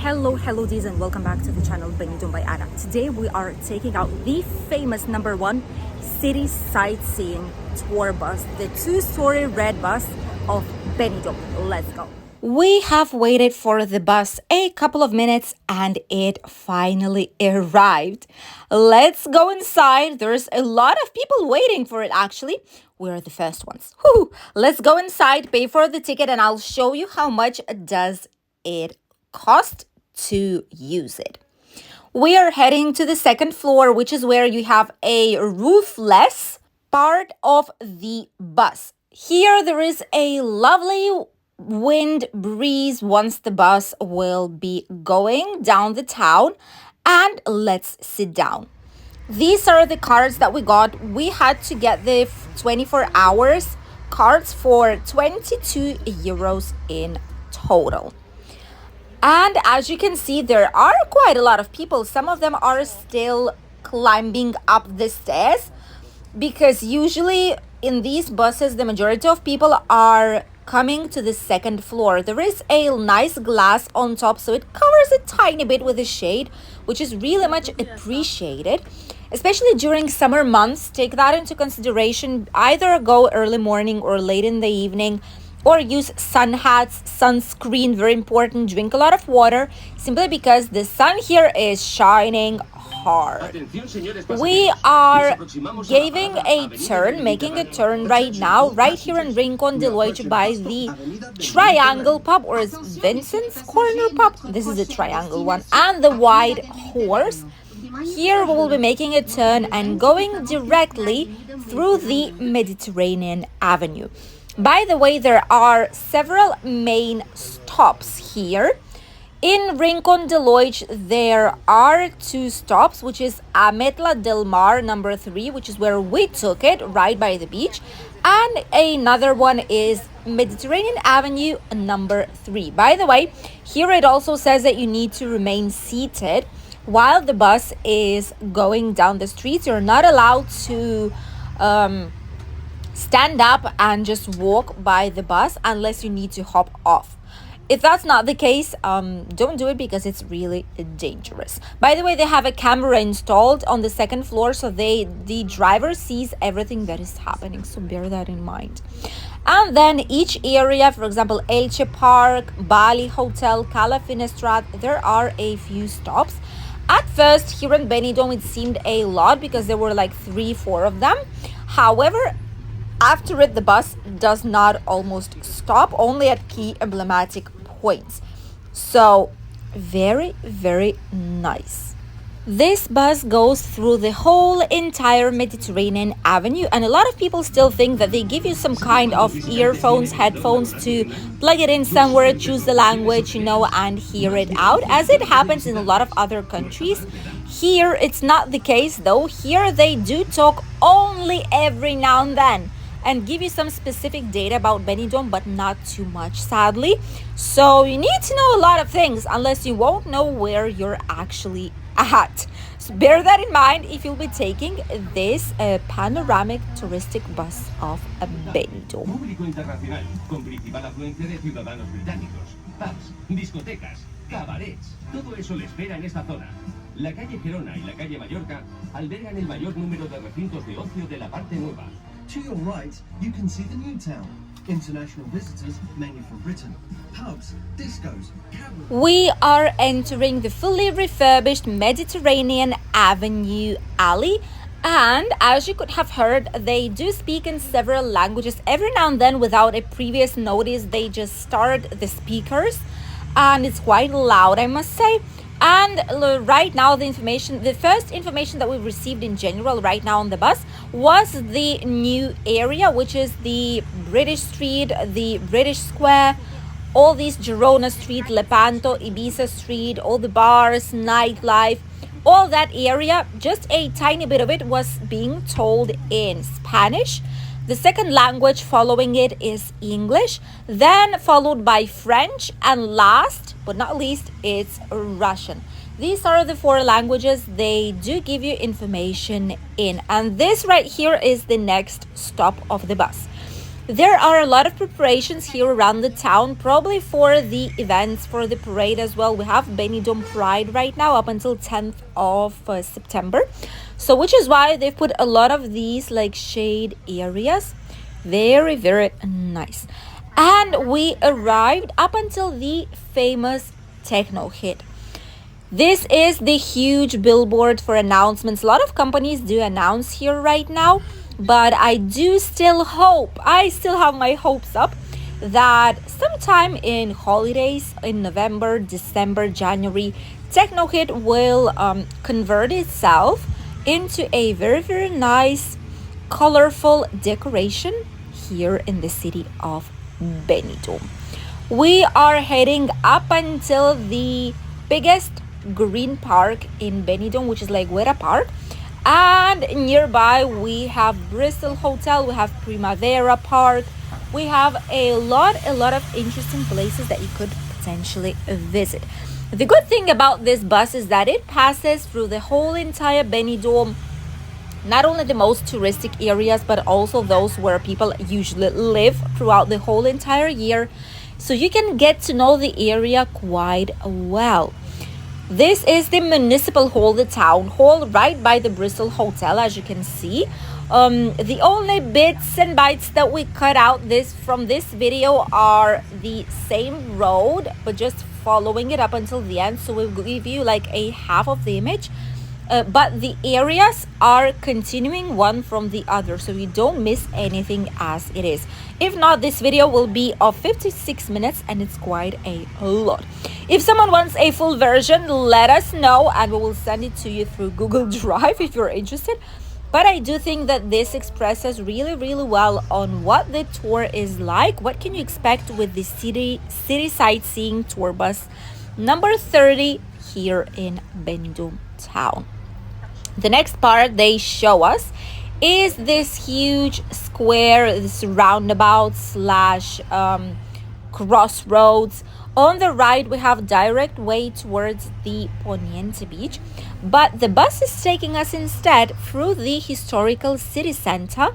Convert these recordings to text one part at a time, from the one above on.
Hello Ds, and welcome back to the channel Benidorm by Anna. Today we are taking out the famous #1 City Sightseeing Tour bus, the 2-story red bus of Benidorm. Let's go. We have waited for the bus a couple of minutes and it finally arrived. Let's go inside. There's a lot of people waiting for it actually. We're the first ones. Whew. Let's go inside, pay for the ticket, and I'll show you how much does it cost to use it. We are heading to the second floor, which is where you have a roofless part of the bus. Here there is a lovely wind breeze once the bus will be going down the town. And let's sit down. These are the cards that we got. We had to get the 24 hours cards for 22 euros in total. And as you can see, there are quite a lot of people. Some of them are still climbing up the stairs because usually in these buses, the majority of people are coming to the second floor. There is a nice glass on top, so it covers a tiny bit with the shade, which is really much appreciated, especially during summer months. Take that into consideration. Either go early morning or late in the evening, or use sun hats, sunscreen, very important. Drink a lot of water, simply because the sun here is shining hard. We are making a turn right now, right here in Rincon de Loiche by the Triangle Pub, or is Vincent's Corner Pub. This is the Triangle one, and the White Horse. Here we will be making a turn and going directly through the Mediterranean Avenue. By the way, there are several main stops here. In Rincon de Loiche, there are 2 stops, which is Ametla del Mar number 3, which is where we took it, right by the beach. And another one is Mediterranean Avenue number 3. By the way, here it also says that you need to remain seated while the bus is going down the streets. You're not allowed to stand up and just walk by the bus unless you need to hop off. If that's not the case, don't do it because it's really dangerous. By the way, they have a camera installed on the second floor, so the driver sees everything that is happening, so bear that in mind. And then each area, for example, Elche Park, Bali Hotel, Cala Finestrat, there are a few stops. At first, here in Benidorm, it seemed a lot because there were like 3-4 of them. However, after it, the bus does not almost stop, only at key emblematic points. So, very, very nice. This bus goes through the whole entire Mediterranean Avenue, and a lot of people still think that they give you some kind of earphones, headphones to plug it in somewhere, choose the language, and hear it out, as it happens in a lot of other countries. Here, it's not the case though. Here, they do talk only every now and then and give you some specific data about Benidorm, but not too much, sadly. So you need to know a lot of things, unless you won't know where you're actually at. So bear that in mind if you'll be taking this panoramic touristic bus of Benidorm. Público internacional, con principal afluencia de ciudadanos británicos, pubs, discotecas, cabarets, todo eso le espera en esta zona. La calle Gerona y la calle Mallorca albergan el mayor número de recintos de ocio de la parte nueva. To your right, you can see the new town. International visitors, mainly from Britain. Pubs, discos, cabarets. We are entering the fully refurbished Mediterranean Avenue alley. And as you could have heard, they do speak in several languages. Every now and then, without a previous notice, they just start the speakers. And it's quite loud, I must say. And right now, the first information that we received in general right now on the bus was the new area, which is the British Street, the British Square, all these Girona Street, Lepanto, Ibiza Street, all the bars, nightlife, all that area. Just a tiny bit of it was being told in Spanish. The second language following it is English, then followed by French, and last but not least, it's Russian. These are the 4 languages they do give you information in. And this right here is the next stop of the bus. There are a lot of preparations here around the town, probably for the events, for the parade as well. We have Benidorm Pride right now up until 10th of September. So which is why they've put a lot of these like shade areas. Very, very nice. And we arrived up until the famous techno hit. This is the huge billboard for announcements. A lot of companies do announce here right now, but I still have my hopes up that sometime in holidays in November, December, January, techno hit will convert itself into a very, very nice, colorful decoration here in the city of Benidorm. We are heading up until the biggest green park in Benidorm, which is like Guerra Park, and nearby we have Bristol Hotel, we have Primavera Park, we have a lot of interesting places that you could potentially visit. The good thing about this bus is that it passes through the whole entire Benidorm, not only the most touristic areas, but also those where people usually live throughout the whole entire year. So you can get to know the area quite well. This is the municipal hall, the town hall, right by the Bristol Hotel, as you can see. The only bits and bytes that we cut out from this video are the same road, but just following it up until the end. So we'll give you like a half of the image. But the areas are continuing one from the other, so you don't miss anything as it is. If not, this video will be of 56 minutes and it's quite a lot. If someone wants a full version, let us know and we will send it to you through Google Drive if you're interested. But I do think that this expresses really, really well on what the tour is like. What can you expect with the City Sightseeing Tour bus number 30 here in Benidorm town. The next part they show us is this huge square, this roundabout slash crossroads. On the right, we have direct way towards the Poniente beach, but the bus is taking us instead through the historical city center,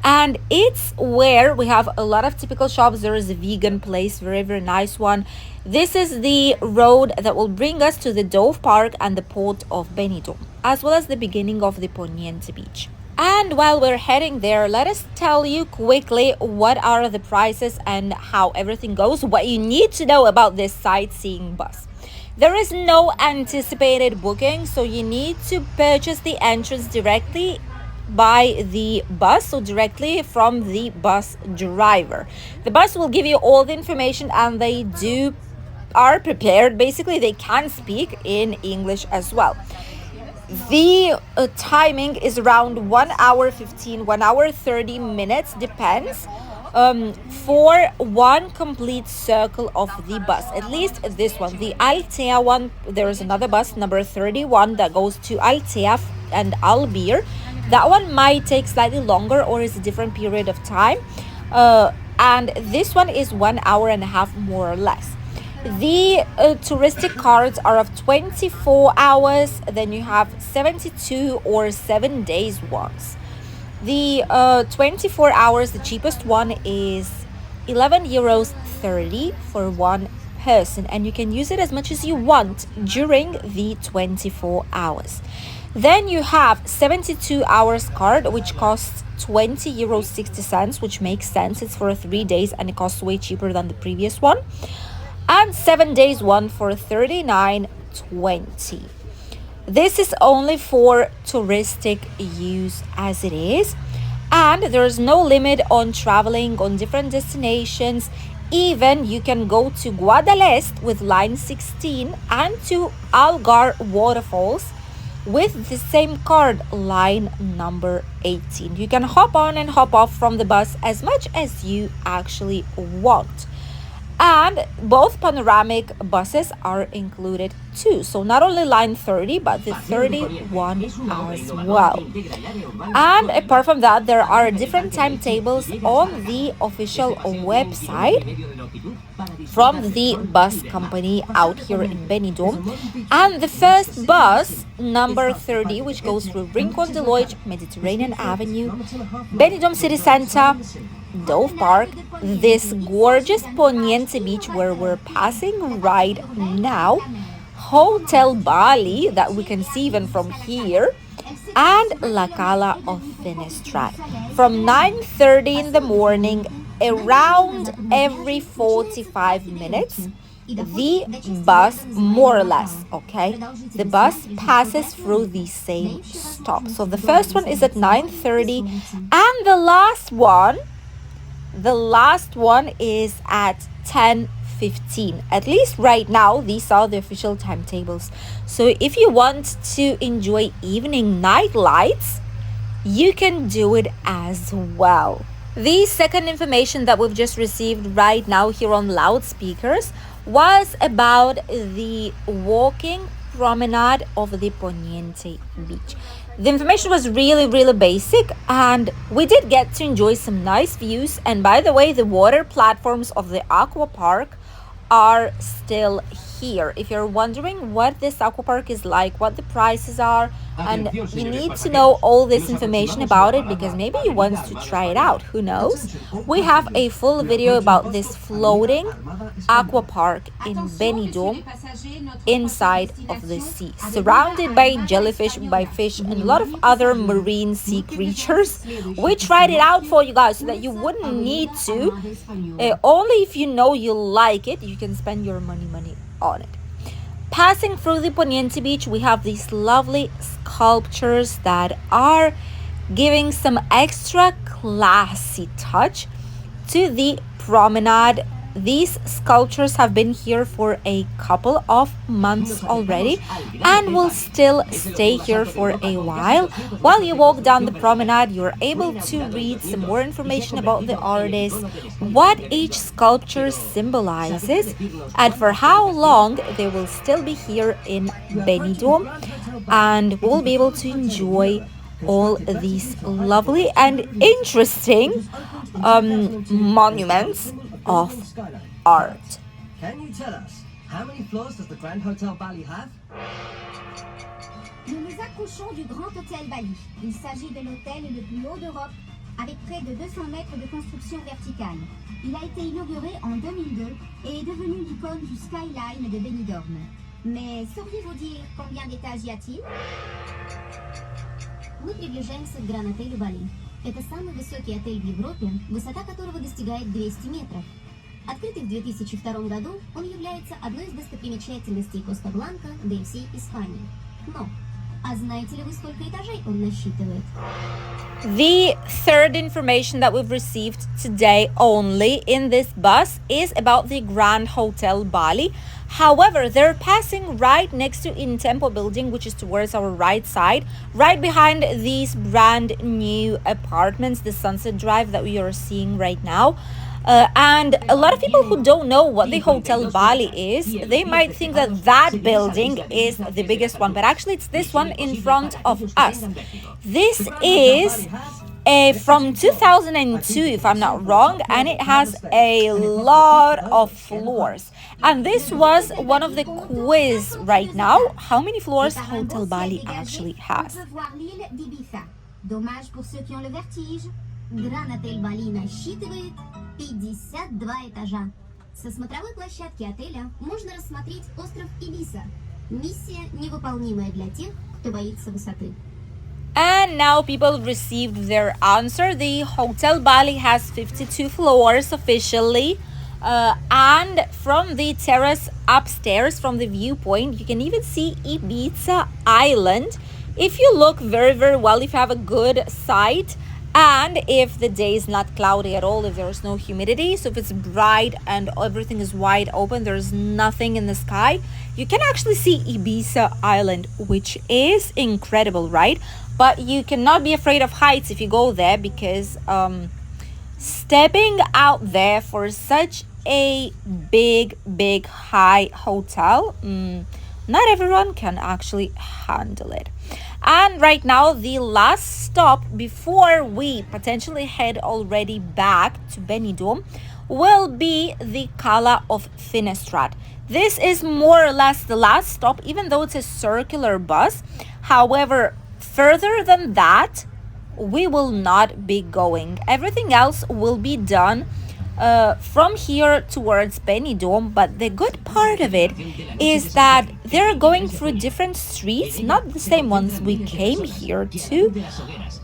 and it's where we have a lot of typical shops. There is a vegan place, very, very nice one. This is the road that will bring us to the Dove Park and the port of Benidorm, as well as the beginning of the Poniente beach. And while we're heading there, let us tell you quickly what are the prices and how everything goes, what you need to know about this sightseeing bus. There is no anticipated booking, so you need to purchase the entrance directly by the bus, so directly from the bus driver. The bus will give you all the information, and they are prepared. Basically, they can speak in English as well. The timing is around 1 hour 15, 1 hour 30 minutes, depends, for one complete circle of the bus. At least this one, the Altea one, there is another bus, number 31, that goes to Altea and Albir. That one might take slightly longer or is a different period of time. And this one is 1 hour and a half, more or less. The touristic cards are of 24 hours, then you have 72 or 7 days ones. The 24 hours, the cheapest one is €11.30 for one person, and you can use it as much as you want during the 24 hours. Then you have 72 hours card, which costs €20.60, which makes sense. It's for 3 days and it costs way cheaper than the previous one. And 7 days one for €39.20. This is only for touristic use as it is, and there's no limit on traveling on different destinations. Even you can go to Guadalest with line 16 and to Algar waterfalls with the same card, line number 18. You can hop on and hop off from the bus as much as you actually want. And both panoramic buses are included too. So not only line 30, but the 31 as well. And apart from that, there are different timetables on the official website from the bus company out here in Benidorm. And the first bus, number 30, which goes through Rincon de Loig, Mediterranean Avenue, Benidorm City Center, Dove Park, this gorgeous Poniente beach where we're passing right now, Hotel Bali that we can see even from here, and La Cala of Finestrat. From 9:30 in the morning, around every 45 minutes, the bus, more or less, okay, the bus passes through the same stop. So the first one is at 9:30, and the last one is at 10:15. At least right now, these are the official timetables. So if you want to enjoy evening night lights, you can do it as well. The second information that we've just received right now here on loudspeakers was about the walking promenade of the Poniente beach. The information was really basic, and we did get to enjoy some nice views. And by the way, the water platforms of the aqua park are still here. If you're wondering what this aqua park is like, what the prices are, and you need to know all this information about it because maybe you want to try it out, who knows, we have a full video about this floating aqua park in Benidorm, inside of the sea, surrounded by jellyfish, by fish, and a lot of other marine sea creatures. We tried it out for you guys so that you wouldn't need to. Only if you know you like it, you can spend your money on it. Passing through the Poniente beach, we have these lovely sculptures that are giving some extra classy touch to the promenade. These sculptures have been here for a couple of months already and will still stay here for a while. While you walk down the promenade, you're able to read some more information about the artist, what each sculpture symbolizes, and for how long they will still be here in Benidorm, and we'll be able to enjoy all these lovely and interesting monuments of art. Can you tell us how many floors does the Grand Hotel Bali have? Nous nous approchons du Grand Hôtel Bali. Il s'agit de l'hôtel le plus haut d'Europe, avec près de 200 mètres de construction verticale. Il a été inauguré en 2002 et est devenu l'icône du skyline de Benidorm. Mais sauriez-vous dire combien d'étages y a-t-il? Мы приближаемся к Гранд-отелю Бали. Это самый высокий отель в Европе, высота которого достигает 200 метров. Открытый в 2002 году, он является одной из достопримечательностей Коста-Бланка, да и всей Испании. Но, а знаете ли вы, сколько этажей он насчитывает? The third information that we've received today only in this bus is about the Grand Hotel Bali. However, they're passing right next to In Tempo building, which is towards our right side, right behind these brand new apartments, the Sunset Drive that we are seeing right now. And a lot of people who don't know what the Hotel Bali is, they might think that that building is the biggest one, but actually it's this one in front of us. This is from 2002, if I'm not wrong, and it has a lot of floors. And this was one of the quiz right now. How many floors Hotel Bali actually has? Dommage pour ceux qui ont le vertige. Grand Отель Бали насчитывает 52 этажа. Со смотровой площадки отеля можно рассмотреть остров Ибиса. Миссия невыполнимая для тех, кто боится высоты. And now people received their answer. The Hotel Bali has 52 floors officially. And from the terrace upstairs, from the viewpoint, you can even see Ibiza Island. If you look very well, if you have a good sight, and if the day is not cloudy at all, if there's no humidity, so if it's bright and everything is wide open, there's nothing in the sky, you can actually see Ibiza Island, which is incredible, right? But you cannot be afraid of heights if you go there, because stepping out there for such a big high hotel, not everyone can actually handle it. And right now, the last stop before we potentially head already back to Benidorm will be the Cala of Finestrat. This is more or less the last stop, even though it's a circular bus. However, further than that, we will not be going. Everything else will be done from here towards Benidorm, but the good part of it is that they're going through different streets, not the same ones we came here to.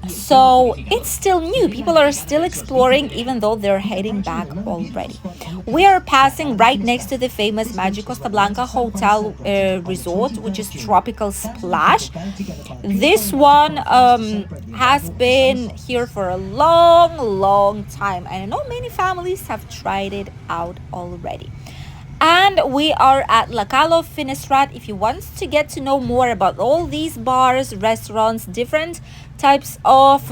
So it's still new. People are still exploring, even though they're heading back already. We are passing right next to the famous Magic Costa Blanca Hotel Resort, which is Tropical Splash. This one has been here for a long time, and I know many families have tried it out already. And we are at La Cala Finestrat. If you want to get to know more about all these bars, restaurants, different types of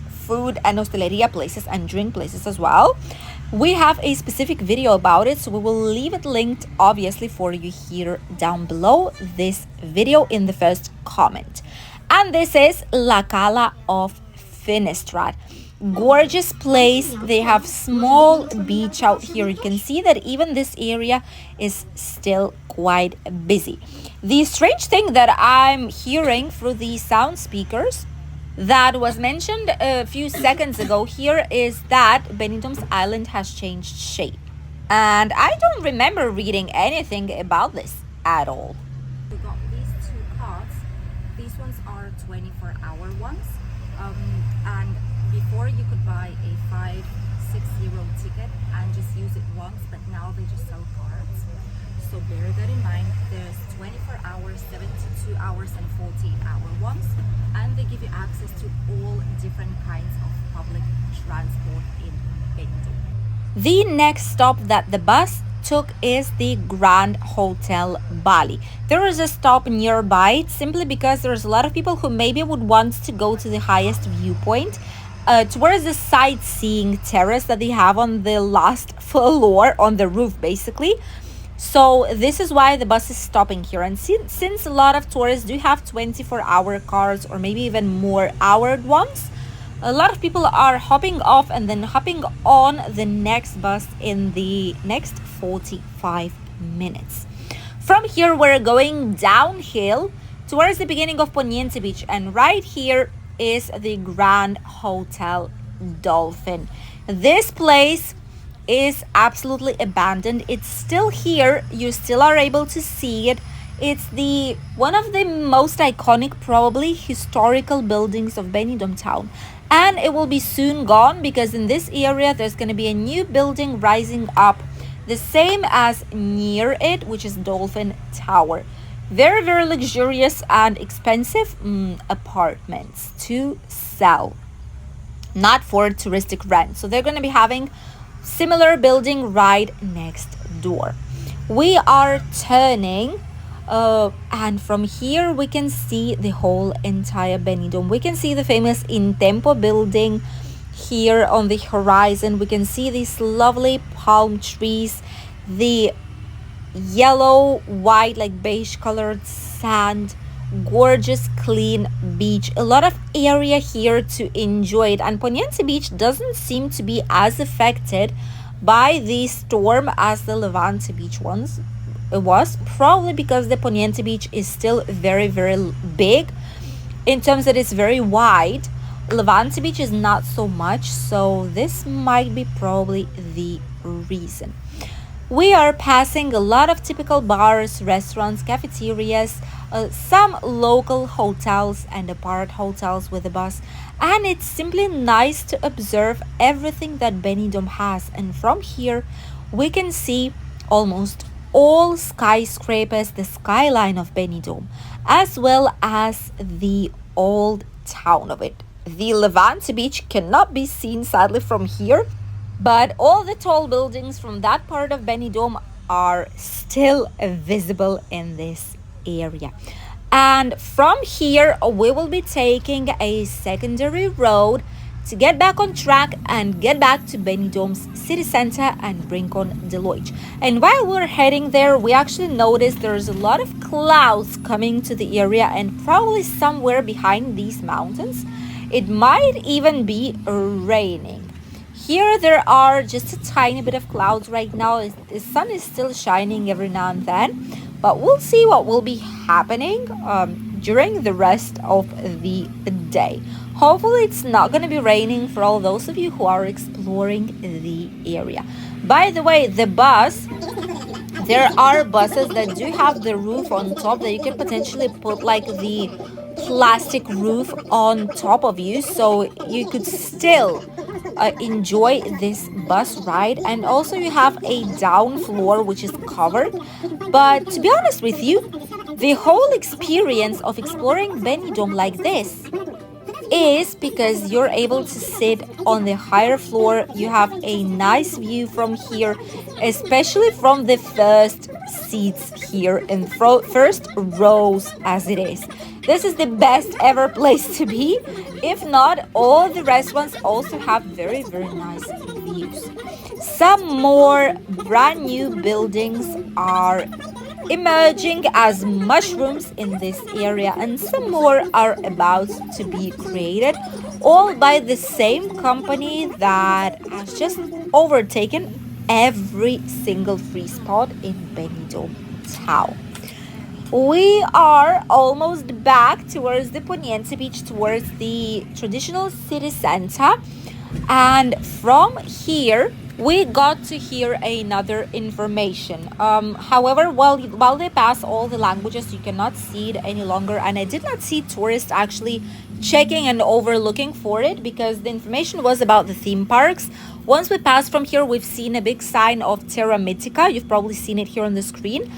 food and hosteleria places and drink places as well, we have a specific video about it, so we will leave it linked obviously for you here down below this video in the first comment. And this is La Cala of Finestrat. Gorgeous place. They have small beach out here. You can see that even this area is still quite busy. The strange thing that I'm hearing through the sound speakers that was mentioned a few seconds ago here is that Benidorm's island has changed shape, and I don't remember reading anything about this at all. We got these two cards. These ones are 24-hour ones, and before you could buy a 5-6 euro ticket and just use it once, but now they just sell cards. So bear that in mind. There's 24 hours, 72 hours, and 48-hour ones, and they give you access to all different kinds of public transport in Benidorm. The next stop that the bus took is the Grand Hotel Bali. There is a stop nearby simply because there's a lot of people who maybe would want to go to the highest viewpoint towards the sightseeing terrace that they have on the last floor, on the roof basically. So this is why the bus is stopping here. And since a lot of tourists do have 24-hour cards or maybe even more houred ones, a lot of people are hopping off and then hopping on the next bus in the next 45 minutes. From here, we're going downhill towards the beginning of Poniente Beach, and right here is the Grand Hotel Dolphin. This place is absolutely abandoned. It's still here. You still are able to see it. It's the one of the most iconic, probably historical buildings of Benidorm town, and it will be soon gone because in this area there's going to be a new building rising up, the same as near it, which is Dolphin Tower. Very luxurious and expensive apartments to sell, not for touristic rent. So they're going to be having similar building right next door. We are turning and from here we can see the whole entire Benidorm. We can see the famous In Tempo building here on the horizon. We can see these lovely palm trees, the yellow, white, like beige colored sand, gorgeous clean beach, a lot of area here to enjoy it. And Poniente Beach doesn't seem to be as affected by the storm as the Levante Beach ones. It was probably because the Poniente Beach is still very big in terms that it's very wide. Levante Beach is not so much, so this might be probably the reason. We are passing a lot of typical bars, restaurants, cafeterias, some local hotels and apart hotels with the bus, and it's simply nice to observe everything that Benidorm has. And from here we can see almost all skyscrapers, the skyline of Benidorm, as well as the old town of it. The Levante Beach cannot be seen sadly from here, but all the tall buildings from that part of Benidorm are still visible in this area. And from here we will be taking a secondary road to get back on track and get back to Benidorm's city center and Rincon de Loix. And while we're heading there, we actually noticed there's a lot of clouds coming to the area, and probably somewhere behind these mountains it might even be raining. Here there are just a tiny bit of clouds right now. The sun is still shining every now and then, but we'll see what will be happening. during the rest of the day. Hopefully it's not going to be raining for all those of you who are exploring the area. By the way, the bus, there are buses that do have the roof on top that you can potentially put like the plastic roof on top of you, so you could still enjoy this bus ride. And also you have a down floor which is covered. But to be honest with you, the whole experience of exploring Benidorm like this is because you're able to sit on the higher floor. You have a nice view from here, especially from the first seats here in first rows as it is. This is the best ever place to be. If not, all the restaurants also have very, very nice views. Some more brand new buildings are emerging as mushrooms in this area, and some more are about to be created, all by the same company that has just overtaken every single free spot in Benidorm town. We are almost back towards the Poniente beach, towards the traditional city center, and from here we got to hear another information. However, while they pass all the languages, you cannot see it any longer, and I did not see tourists actually checking and overlooking for it, because the information was about the theme parks. Once we pass from here, we've seen a big sign of Terra Mythica. You've probably seen it here on the screen,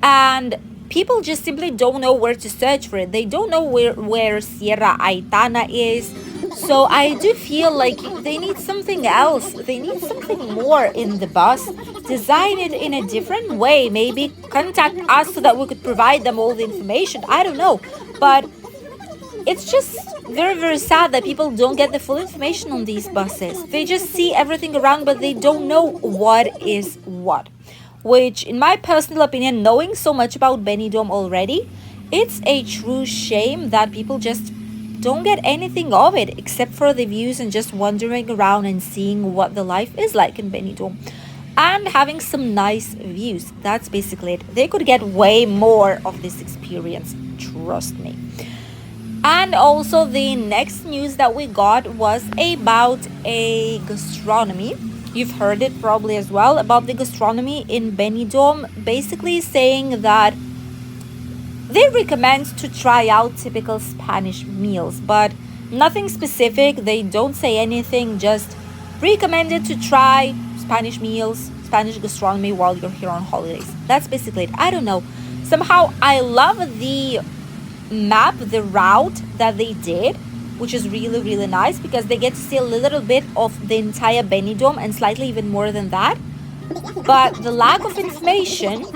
and people just simply don't know where to search for it. They don't know where Sierra Aitana is. So I do feel like they need something else. They need something more in the bus. Design it in a different way. Maybe contact us so that we could provide them all the information. I don't know. But it's just very, very sad that people don't get the full information on these buses. They just see everything around, but they don't know what is what. Which, in my personal opinion, knowing so much about Benidorm already, it's a true shame that people just don't get anything of it except for the views and just wandering around and seeing what the life is like in Benidorm and having some nice views. That's basically it. They could get way more of this experience, trust me. And also the next news that we got was about a gastronomy. You've heard it probably as well about the gastronomy in Benidorm, basically saying that they recommend to try out typical Spanish meals, but nothing specific. They don't say anything, just recommended to try Spanish meals, Spanish gastronomy while you're here on holidays. That's basically it. I don't know. Somehow I love the map, the route that they did, which is really, really nice, because they get to see a little bit of the entire Benidorm and slightly even more than that. But the lack of information,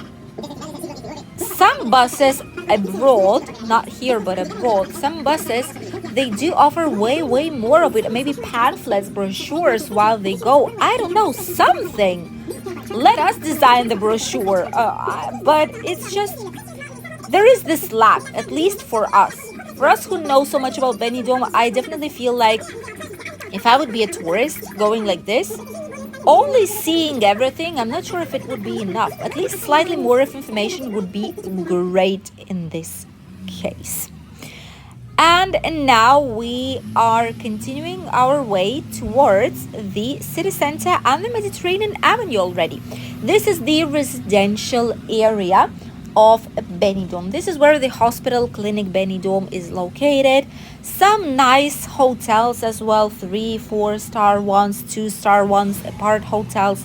some buses abroad, not here but abroad, some buses, they do offer way more of it. Maybe pamphlets, brochures while they go. I don't know, something. Let us design the brochure. But it's just, there is this lack, at least for us. For us who know so much about Benidorm, I definitely feel like if I would be a tourist going like this, only seeing everything, I'm not sure if it would be enough. At least slightly more of information would be great in this case. And now we are continuing our way towards the city center and the Mediterranean Avenue already. This is the residential area of Benidorm. This is where the hospital clinic Benidorm is located. Some nice hotels as well, 3-4 star ones, 2-star ones, apart hotels.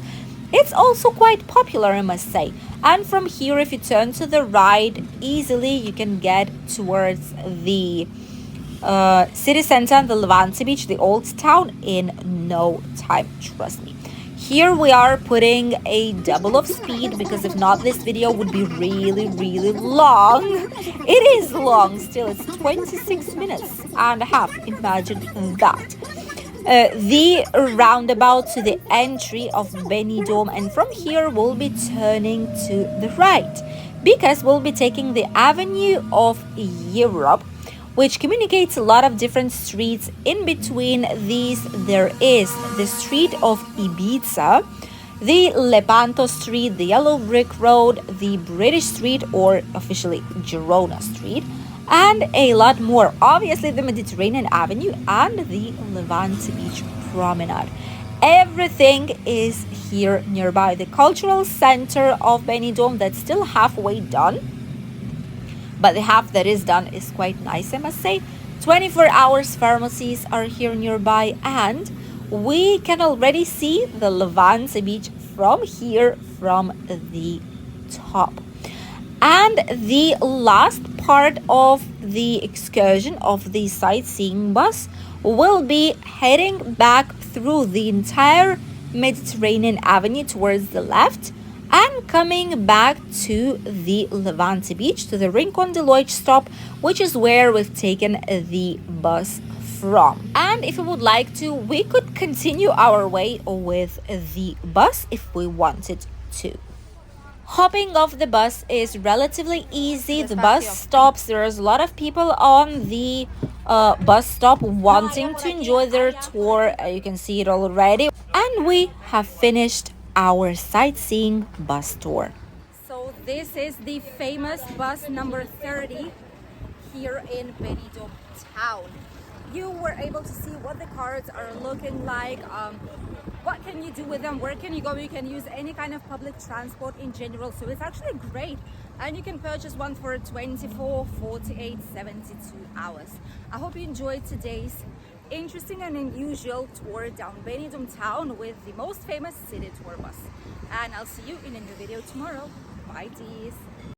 It's also quite popular, I must say. And from here, if you turn to the right, easily you can get towards the city center and the Levante beach, the old town, in no time, trust me. Here we are putting a double of speed, because if not, this video would be really, really long. It is long still. It's 26 minutes and a half. Imagine that. The roundabout to the entry of Benidorm, and from here we'll be turning to the right, because we'll be taking the Avenue of Europe, which communicates a lot of different streets. In between these, there is the street of Ibiza, the Lepanto Street, the Yellow Brick Road, the British Street, or officially Girona Street, and a lot more. Obviously, the Mediterranean Avenue and the Levante Beach Promenade. Everything is here nearby. The cultural center of Benidorm that's still halfway done, but the half that is done is quite nice, I must say. 24 hours pharmacies are here nearby, and we can already see the Levante Beach from here, from the top. And the last part of the excursion of the sightseeing bus will be heading back through the entire Mediterranean Avenue towards the left and coming back to the Levante Beach, to the Rincon de Loix stop, which is where we've taken the bus from. And if we would like to, we could continue our way with the bus if we wanted to. Hopping off the bus is relatively easy. The bus stops. There's a lot of people on the bus stop wanting to enjoy their tour. You can see it already. And we have finished our sightseeing bus tour. So this is the famous bus number 30 here in Benidorm town. You were able to see what the cars are looking like, what can you do with them, where can you go. You can use any kind of public transport in general, so it's actually great, and you can purchase one for 24, 48, 72 hours. I hope you enjoyed today's interesting and unusual tour down Benidorm town with the most famous city tour bus, and I'll see you in a new video tomorrow. Bye, teas.